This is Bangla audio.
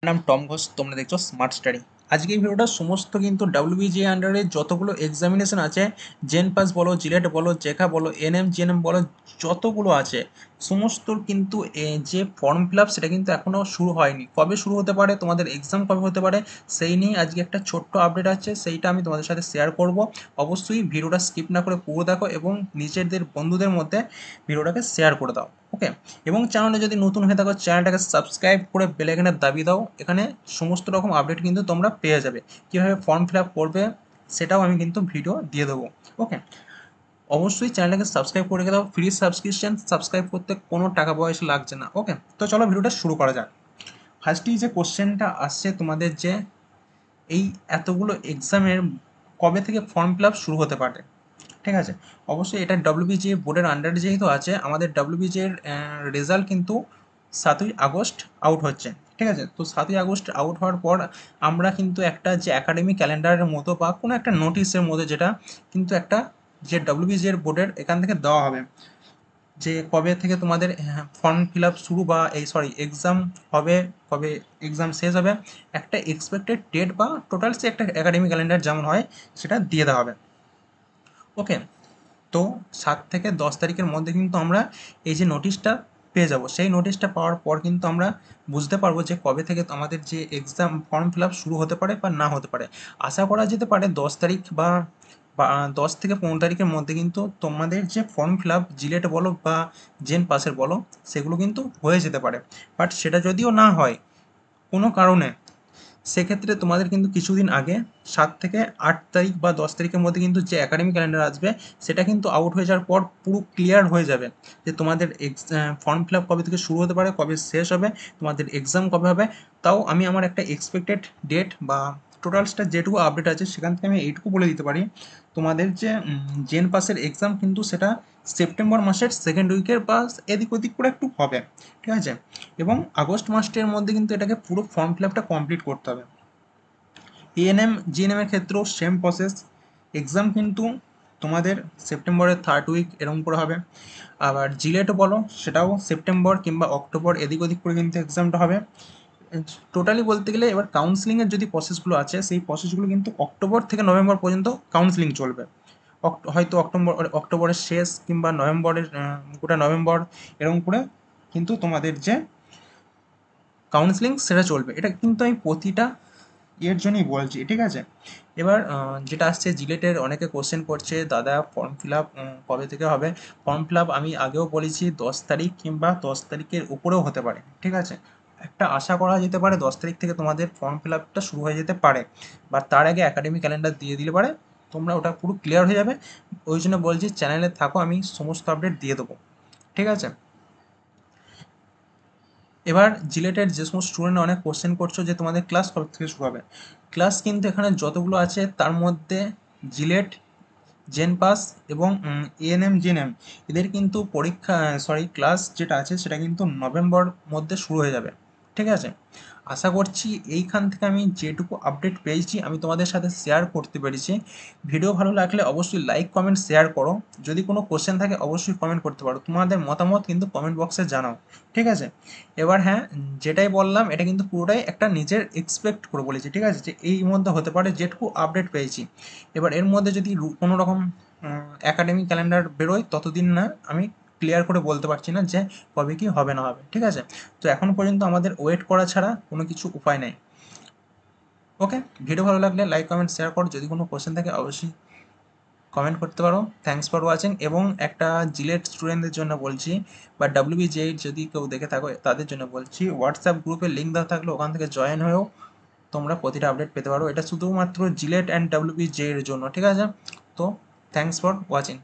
নাম টম ঘোষ, তোমরা দেখছো স্মার্ট স্টাডি। আজকে এই ভিডিওটা সমস্ত কিন্তু ডাব্লিউবিজিএ আন্ডারে যতগুলো এক্সামিনেশন আছে, জেন পাস বলো, জিলেট বলো, জেকা বলো, এনএম জিএনএম বলো, যতগুলো আছে সমস্তর কিন্তু যে ফর্ম ফিল আপ সেটা কিন্তু এখনও শুরু হয়নি। কবে শুরু হতে পারে, তোমাদের এক্সাম কবে হতে পারে, সেই নিয়ে আজকে একটা ছোট্ট আপডেট আছে, সেইটা আমি তোমাদের সাথে শেয়ার করব। অবশ্যই ভিডিওটা স্কিপ না করে পুরো দেখো এবং নিজেদের বন্ধুদের মধ্যে ভিডিওটাকে শেয়ার করে দাও। ওকে, এবং চ্যানেলে যদি নতুন হয়ে থাকো চ্যানেলটাকে সাবস্ক্রাইব করে বেল আইকনে দাবিয়ে দাও। এখানে সমস্ত রকম আপডেট কিন্তু তোমরা পেয়ে যাবে। কীভাবে ফর্ম ফিল আপ করবে সেটাও আমি কিন্তু ভিডিও দিয়ে দেবো। ওকে, অবশ্যই চ্যানেলটাকে সাবস্ক্রাইব করে রেখে দাও। ফ্রি সাবস্ক্রিপশন, সাবস্ক্রাইব করতে কোনো টাকা পয়সা লাগছে না। ওকে, তো চলো ভিডিওটা শুরু করা যাক। ফার্স্টেই যে কোশ্চেনটা আসছে তোমাদের, যে এই এতগুলো এক্সামের কবে থেকে ফর্ম ফিল আপ শুরু হতে পারে। ঠিক আছে, অবশ্যই এটা ডব্লিউবিজিএ বোর্ডের আন্ডারে যেহেতু আছে, আমাদের ডব্লিউবিজিএর রেজাল্ট কিন্তু 7ই আগস্ট আউট হচ্ছে। ঠিক আছে, তো 7ই আগস্ট আউট হওয়ার পর আমরা কিন্তু একটা যে একাডেমিক ক্যালেন্ডারের মতো বা কোনো একটা নোটিশের মতো, যেটা কিন্তু একটা যে ডব্লিউবিজিএর বোর্ডের এখান থেকে দেওয়া হবে, যে কবে থেকে তোমাদের ফর্ম ফিল আপ শুরু বা এক্সাম হবে, কবে এক্সাম শেষ হবে, একটা এক্সপেক্টেড ডেট বা টোটাল সে একটা একাডেমিক ক্যালেন্ডার যেমন হয় সেটা দিয়ে দেওয়া হবে। ওকে, তো 7 থেকে 10 তারিখের মধ্যে কিন্তু আমরা এই যে নোটিশটা পেয়ে যাব। সেই নোটিশটা পাওয়ার পর কিন্তু আমরা বুঝতে পারবো যে কবে থেকে আমাদের যে এক্সাম ফর্ম ফিল আপ শুরু হতে পারে বা না হতে পারে। আশা করা যেতে পারে 10 তারিখ বা 10 থেকে 15 তারিখের মধ্যে কিন্তু তোমাদের যে ফর্ম ফিল আপ জিলেট বলো বা জেন পাসের বলো, সেগুলো কিন্তু হয়ে যেতে পারে। বাট সেটা যদিও না হয় কোনো কারণে, সেক্ষেত্রে তোমাদের কিন্তু কিছুদিন আগে 7 থেকে 8 তারিখ বা 10 তারিখের মধ্যে কিন্তু যে একাডেমিক ক্যালেন্ডার আসবে, সেটা কিন্তু আউট হয়ে যাওয়ার পর পুরো ক্লিয়ার হয়ে যাবে যে তোমাদের ফর্ম ফিল আপ কবে থেকে শুরু হতে পারে, কবে শেষ হবে, তোমাদের এক্সাম কবে হবে। তাও আমি আমার একটা এক্সপেক্টেড ডেট বা টোটালসটা যেটুকু আপডেট আছে সেখান থেকে আমি এইটুকু বলে দিতে পারি, তোমাদের যে জেন পাসের এক্সাম কিন্তু সেটা সেপ্টেম্বর মাসের সেকেন্ড উইকের বা এদিক ওদিক করে একটু হবে। ঠিক আছে, এবং আগস্ট মাসের মধ্যে কিন্তু এটাকে পুরো ফর্ম ফিল আপটা কমপ্লিট করতে হবে। এএনএম জিএনএমের ক্ষেত্রেও সেম প্রসেস, এক্সাম কিন্তু তোমাদের সেপ্টেম্বরের থার্ড উইক এরকম করে হবে। আবার জিলেটও বলো, সেটাও সেপ্টেম্বর কিংবা অক্টোবর এদিক ওদিক করে কিন্তু এক্সামটা হবে। টোটালি বলতে গেলে এবার কাউন্সিলিংয়ের যদি প্রসেসগুলো আছে, সেই প্রসেসগুলো কিন্তু অক্টোবর থেকে নভেম্বর পর্যন্ত কাউন্সিলিং চলবে। হয়তো অক্টোবরের শেষ কিংবা নভেম্বরের গোটা নভেম্বর এরকম করে কিন্তু তোমাদের যে কাউন্সিলিং সেটা চলবে। এটা কিন্তু আমি প্রতিটা এর জন্যই বলছি। ঠিক আছে, এবার যেটা আসছে জিলেটের, অনেকে কোশ্চেন করছে দাদা ফর্ম ফিল আপ কবে থেকে হবে। ফর্ম ফিল আপ আমি আগেও বলেছি 10 তারিখ কিংবা 10 তারিখের উপরেও হতে পারে। ঠিক আছে, একটা আশা করা যেতে পারে 10 তারিখ থেকে তোমাদের ফর্ম ফিল আপটা শুরু হয়ে যেতে পারে, বা তার আগে একাডেমিক ক্যালেন্ডার দিয়ে দিলে পারে তোমরা ওটা পুরো ক্লিয়ার হয়ে যাবে। ওই জন্য বলছি চ্যানেলে থাকো, আমি সমস্ত আপডেট দিয়ে দেবো। ঠিক আছে, এবার জিলেটের যে সমস্ত স্টুডেন্ট অনেক কোশ্চেন করছো যে তোমাদের ক্লাস কবে থেকে শুরু হবে। ক্লাস কিন্তু এখানে যতগুলো আছে তার মধ্যে জিলেট, জেন পাস এবং এএনএম জেনএম, এদের কিন্তু ক্লাস যেটা আছে সেটা কিন্তু নভেম্বর মধ্যে শুরু হয়ে যাবে। ঠিক আছে, আশা করছি এইখান থেকে আমি যেটুকু আপডেট পেয়েছি আমি তোমাদের সাথে শেয়ার করতে পেরেছি। ভিডিও ভালো লাগলে অবশ্যই লাইক কমেন্ট শেয়ার করো। যদি কোনো কোশ্চেন থাকে অবশ্যই কমেন্ট করতে পারো, তোমাদের মতামত কিন্তু কমেন্ট বক্সে জানাও। ঠিক আছে, এবার হ্যাঁ, যেটাই বললাম এটা কিন্তু পুরোটাই একটা নিজের এক্সপেক্ট করে বলেছি। ঠিক আছে, যে এই মধ্যে হতে পারে যেটুকু আপডেট পেয়েছি। এবার এর মধ্যে যদি কোনো রকম একাডেমিক ক্যালেন্ডার বেরোয়, ততদিন না আমি ক্লিয়ার করে বলতে পারছি না যে কবে কি হবে না হবে। ঠিক আছে, তো এখন পর্যন্ত আমাদের ওয়েট করা ছাড়া কোনো কিছু উপায় নেই। ওকে, ভিডিও ভালো লাগলে লাইক কমেন্ট শেয়ার করো। যদি কোনো কোশ্চেন থাকে অবশ্যই কমেন্ট করতে পারো। Thanks for watching. এবং একটা জিলেট স্টুডেন্টদের জন্য বলছি, বা ডাব্লিউবিজে যদি কেউ দেখে থাকো তাদের জন্য বলছি, হোয়াটসঅ্যাপ গ্রুপে লিঙ্ক দেওয়া থাকলে ওখান থেকে জয়েন হয়েও তোমরা প্রতিটা আপডেট পেতে পারো। এটা শুধুমাত্র জিলেট অ্যান্ড ডাব্লিউবিজে এর জন্য। ঠিক আছে, তো থ্যাঙ্কস ফর ওয়াচিং।